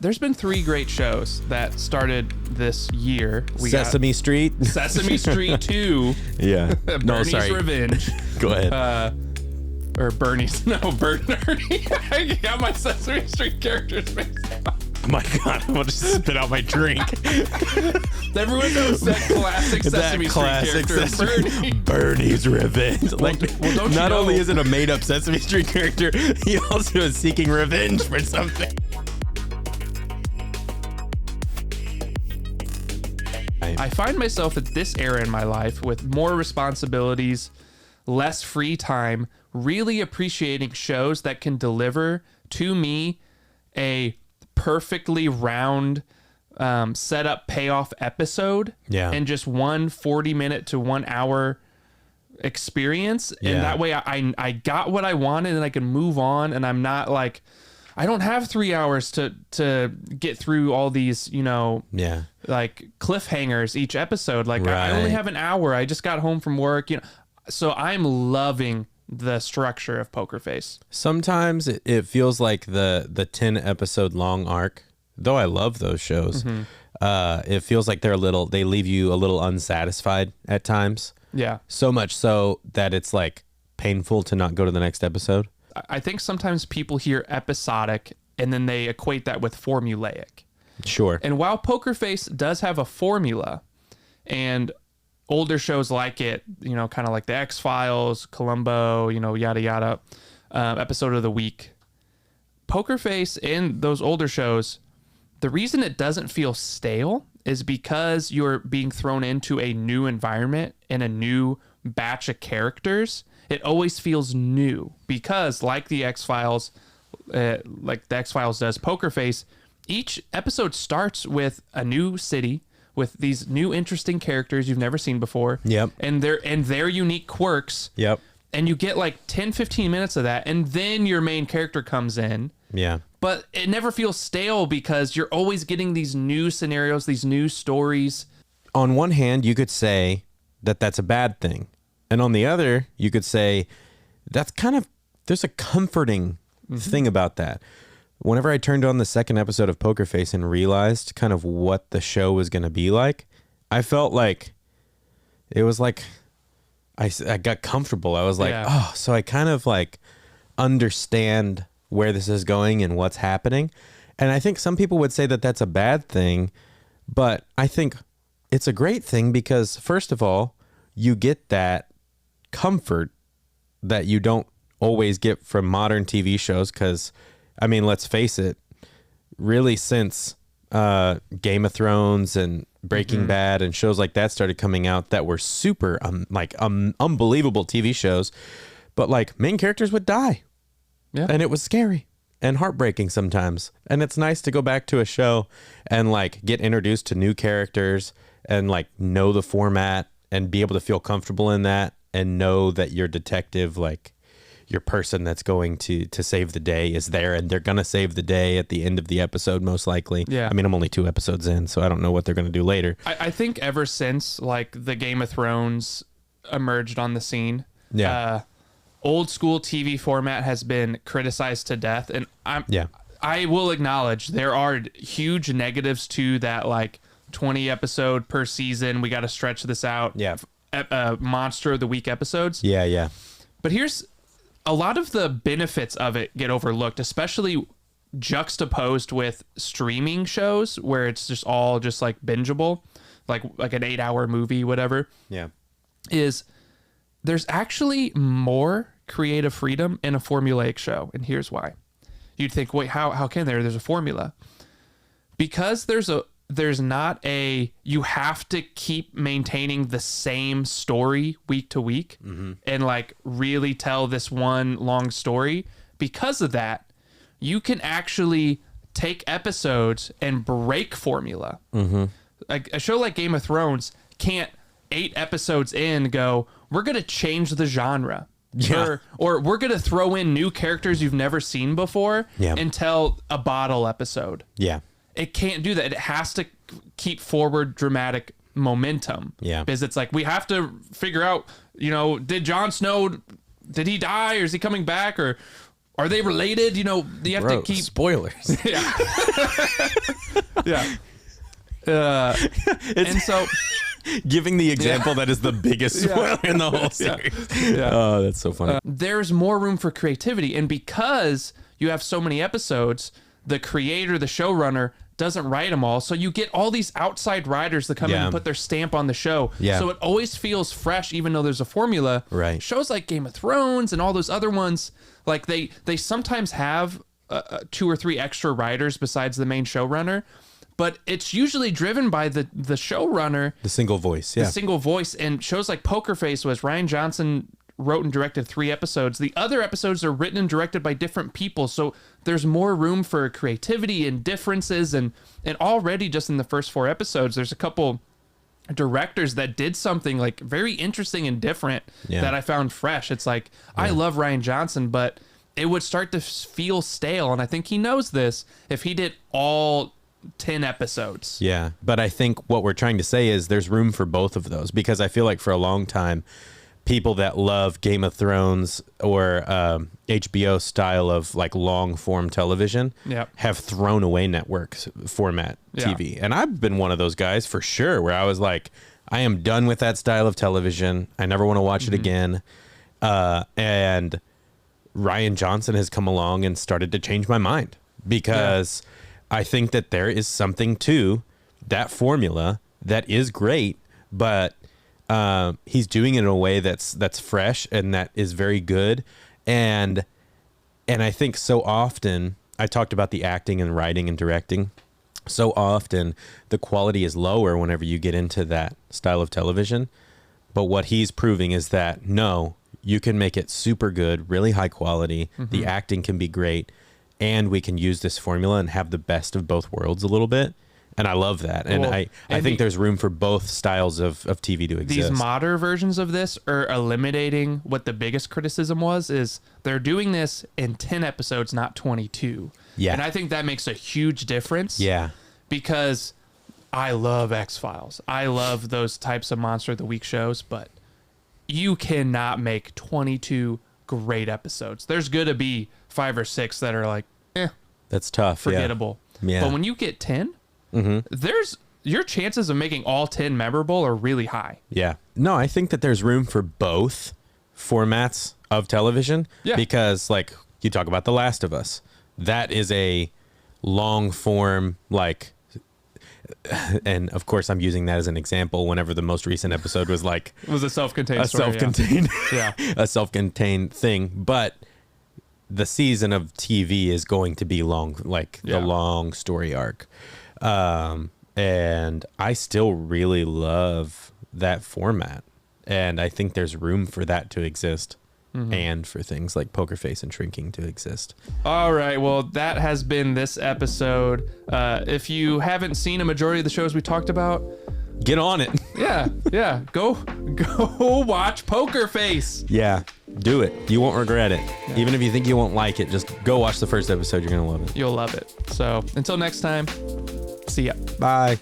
there's been 3 great shows that started this year. We Sesame Street. Sesame Street 2. Yeah. Bernie's Revenge. Go ahead. Or Bernie's. No, Bernie. I got my Sesame Street characters mixed up. Oh my God, I'm going to spit out my drink. Everyone knows that classic Sesame Street character, Bernie's Revenge. Like, well, not only is it a made-up Sesame Street character, he also is seeking revenge for something. I find myself at this era in my life with more responsibilities, less free time, really appreciating shows that can deliver to me a perfectly round setup payoff episode and just one 40-minute to 1 hour experience. And that way I got what I wanted and I can move on, and I'm not like, I don't have 3 hours to get through all these, like cliffhangers each episode. Like I only have an hour. I just got home from work, So I'm loving the structure of Poker Face. Sometimes it feels like the 10 episode long arc, though I love those shows. It feels like they leave you a little unsatisfied at times. Yeah. So much so that it's like painful to not go to the next episode. I think sometimes people hear episodic and then they equate that with formulaic. Sure. And while Poker Face does have a formula, and older shows like it, kind of like the X-Files, Columbo, yada yada, episode of the week, Poker Face and those older shows, the reason it doesn't feel stale is because you're being thrown into a new environment and a new batch of characters. It always feels new because, like the X-Files, does Poker Face, each episode starts with a new city with these new interesting characters you've never seen before. Yep. And their unique quirks. Yep. And you get like 10, 15 minutes of that, and then your main character comes in. Yeah. But it never feels stale because you're always getting these new scenarios, these new stories. On one hand, you could say that that's a bad thing. And on the other, you could say that's there's a comforting thing about that. Whenever I turned on the second episode of Poker Face and realized kind of what the show was going to be like, I felt like it was like I got comfortable. I was like, so I kind of like understand where this is going and what's happening. And I think some people would say that that's a bad thing, but I think it's a great thing because, first of all, you get that comfort that you don't always get from modern TV shows. Because, I mean, let's face it, really since Game of Thrones and Breaking Bad and shows like that started coming out that were super unbelievable TV shows, but like main characters would die. Yeah. And it was scary and heartbreaking sometimes. And it's nice to go back to a show and like get introduced to new characters and like know the format and be able to feel comfortable in that and know that your detective, like your person that's going to save the day, is there, and they're going to save the day at the end of the episode, most likely. Yeah. I mean, I'm only 2 episodes in, so I don't know what they're going to do later. I think ever since like the Game of Thrones emerged on the scene, old school TV format has been criticized to death. And I will acknowledge there are huge negatives to that, like 20 episode per season. We got to stretch this out. Yeah. Monster of the Week episodes. Yeah. Yeah. But here's a lot of the benefits of it get overlooked, especially juxtaposed with streaming shows where it's just all just like bingeable, like an 8-hour movie, whatever. Yeah. Is there's actually more creative freedom in a formulaic show. And here's why. You'd think, wait, how can there's a formula? Because there's not you have to keep maintaining the same story week to week and like really tell this one long story. Because of that, you can actually take episodes and break formula. Like a show like Game of Thrones can't 8 episodes in go, we're going to change the genre. Yeah. Or we're going to throw in new characters you've never seen before and tell a bottle episode. Yeah. It can't do that. It has to keep forward dramatic momentum. Yeah. Because it's like, we have to figure out, did Jon Snow, did he die or is he coming back? Are they related? You know, you have Bro, to keep spoilers. Yeah. Yeah. And so Giving the example that is the biggest spoiler in the whole series. Yeah. Oh, that's so funny. There's more room for creativity. And because you have so many episodes, the creator, the showrunner, doesn't write them all. So you get all these outside writers that come in and put their stamp on the show. Yeah. So it always feels fresh, even though there's a formula. Right. Shows like Game of Thrones and all those other ones, like they sometimes have 2 or 3 extra writers besides the main showrunner. But it's usually driven by the showrunner. The single voice, yeah. The single voice. And shows like Poker Face was Rian Johnson wrote and directed 3 episodes. The other episodes are written and directed by different people. So there's more room for creativity and differences. And already just in the first 4 episodes, there's a couple directors that did something like very interesting and different that I found fresh. It's like, I love Rian Johnson, but it would start to feel stale. And I think he knows this if he did all 10 episodes. Yeah, but I think what we're trying to say is there's room for both of those, because I feel like for a long time, people that love Game of Thrones or HBO style of like long form television have thrown away network format TV. And I've been one of those guys for sure, where I was like, I am done with that style of television. I never want to watch it again. And Rian Johnson has come along and started to change my mind, because I think that there is something to that formula that is great, but he's doing it in a way that's fresh and that is very good. And I think so often, I talked about the acting and writing and directing. So often the quality is lower whenever you get into that style of television. But what he's proving is that, no, you can make it super good, really high quality. The acting can be great. And we can use this formula and have the best of both worlds a little bit. And I love that. And I think there's room for both styles of TV to exist. These modern versions of this are eliminating what the biggest criticism was, is they're doing this in 10 episodes, not 22. Yeah. And I think that makes a huge difference. Yeah. Because I love X-Files. I love those types of Monster of the Week shows, but you cannot make 22 great episodes. There's going to be 5 or 6 that are like, that's tough. Forgettable. Yeah. But when you get 10, there's your chances of making all 10 memorable are really high. Yeah. No, I think that there's room for both formats of television. Yeah. Because like you talk about The Last of Us, that is a long form, like, and of course I'm using that as an example whenever the most recent episode was like It was a self-contained story. self-contained Yeah. a self-contained thing. But the season of TV is going to be long, like the long story arc. And I still really love that format. And I think there's room for that to exist. And for things like Poker Face and Shrinking to exist. All right. Well, that has been this episode. If you haven't seen a majority of the shows we talked about, get on it. Yeah. Go watch Poker Face. Yeah, do it. You won't regret it. Yeah. Even if you think you won't like it, just go watch the first episode. You're going to love it. You'll love it. So until next time, see ya. Bye.